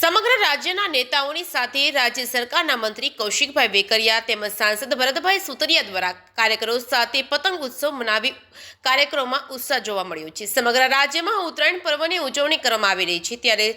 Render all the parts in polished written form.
સમગ્ર રાજ્યના નેતાઓની સાથે રાજ્ય સરકારના મંત્રી કૌશિકભાઈ વેકરિયા તેમજ સાંસદ ભરતભાઈ સુતરિયા દ્વારા કાર્યકરો સાથે પતંગ ઉત્સવ મનાવી કાર્યક્રમમાં ઉત્સાહ જોવા મળ્યો છે। સમગ્ર રાજ્યમાં ઉત્તરાયણ પર્વની ઉજવણી કરવામાં આવી રહી છે, ત્યારે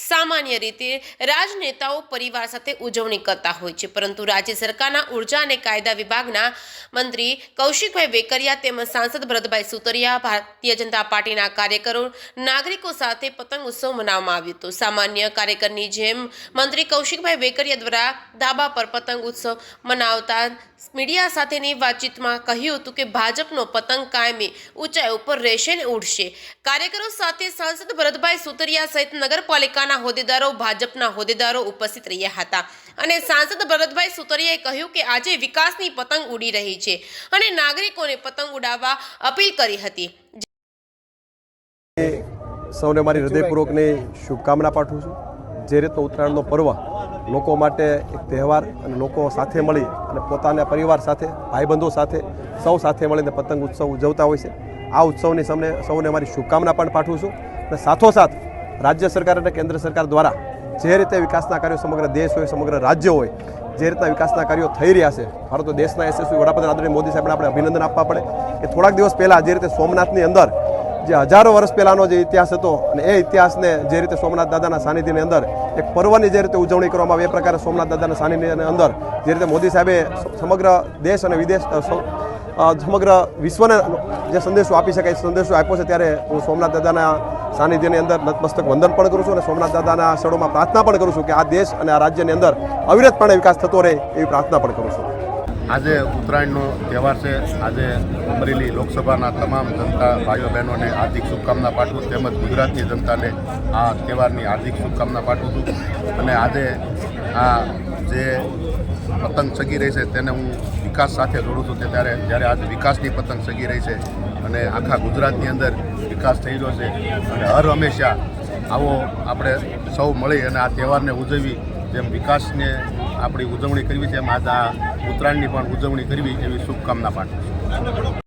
સામાન્ય રીતે રાજનેતાઓ પરિવાર સાથે ઉજવણી કરતા હોય છે, પરંતુ રાજ્ય સરકારના ઉર્જા અને કાયદા વિભાગના મંત્રી કૌશિકભાઈ વેકરિયા તેમજ સાંસદ ભરતભાઈ સુતરિયા ભારતીય જનતા પાર્ટીના કાર્યકરો નાગરિકો સાથે પતંગ ઉત્સવ મનાવવામાં આવ્યો હતો। સામાન્ય કાર્યકરની જેમ મંત્રી કૌશિકભાઈ વેકરિયા દ્વારા ધાબા પર પતંગ ઉત્સવ મનાવતા મીડિયા સાથેની વાતચીતમાં કહ્યું હતું કે ભાજપનો પતંગ કાયમી ઊંચાઈ ઉપર રહેશે ને ઉડશે। કાર્યકરો સાથે સાંસદ ભરતભાઈ સુતરિયા સહિત નગરપાલિકાના હોદ્દેદારો ભાજપના હોદ્દેદારો ઉપસ્થિત રહ્યા હતા અને સાંસદ ભરતભાઈ સુતરિયાએ કહ્યું કે આજે વિકાસની પતંગ ઉડી રહી છે અને નાગરિકોને પતંગ ઉડાવવા અપીલ કરી હતી। સૌને મારી હૃદયપૂર્વકની શુભકામના પાઠવું છું। જે રીતનો ઉત્તરાયણનો પર્વ લોકો માટે એક તહેવાર અને લોકો સાથે મળી અને પોતાના પરિવાર સાથે ભાઈબંધો સાથે સૌ સાથે મળીને પતંગ ઉત્સવ ઉજવતા હોય છે। આ ઉત્સવની સૌને મારી શુભકામના પણ પાઠવું છું અને સાથોસાથ રાજ્ય સરકાર અને કેન્દ્ર સરકાર દ્વારા જે રીતે વિકાસના કાર્યો સમગ્ર દેશ હોય સમગ્ર રાજ્ય હોય જે રીતના વિકાસના કાર્યો થઈ રહ્યા છે, મારો તો દેશના યશસ્વી વડાપ્રધાન આદરણીય મોદી સાહેબને આપણે અભિનંદન આપવા પડે કે થોડાક દિવસ પહેલાં જે રીતે સોમનાથની અંદર જે હજારો વર્ષ પહેલાંનો જે ઇતિહાસ હતો અને એ ઇતિહાસને જે રીતે સોમનાથ દાદાના સાનિધ્યની અંદર એક પર્વની જે રીતે ઉજવણી કરવામાં આવે એ પ્રકારે સોમનાથ દાદાના સાનિધ્યની અંદર જે રીતે મોદી સાહેબે સમગ્ર દેશ અને વિદેશ સમગ્ર વિશ્વને જે સંદેશો આપી શકાય સંદેશો આપ્યો છે, ત્યારે હું સોમનાથ દાદાના સાનિધ્યની અંદર નતમસ્તક વંદન પણ કરું છું અને સોમનાથ દાદાના સ્થળોમાં પ્રાર્થના પણ કરું છું કે આ દેશ અને આ રાજ્યની અંદર અવિરતપણે વિકાસ થતો રહે એવી પ્રાર્થના પણ કરું છું। આજે ઉત્તરાયણનો તહેવાર છે। આજે અમરેલી લોકસભાના તમામ જનતા ભાઈઓ બહેનોને હાર્દિક શુભકામના પાઠવું તેમજ ગુજરાતની જનતાને આ તહેવારની હાર્દિક શુભકામના પાઠવું છું અને આજે આ જે પતંગ ચગી રહી છે તેને હું વિકાસ સાથે જોડું છું ત્યારે આજે વિકાસની પતંગ ચગી રહી છે અને આખા ગુજરાતની અંદર વિકાસ થઈ રહ્યો છે અને હર હંમેશા આવો આપણે સૌ મળી અને આ તહેવારને ઉજવવી, જેમ વિકાસને આપણી ઉજવણી કરવી છે એમ આજે આ ઉત્તરાયણની પણ ઉજવણી કરવી એવી શુભકામના પાઠવું છું।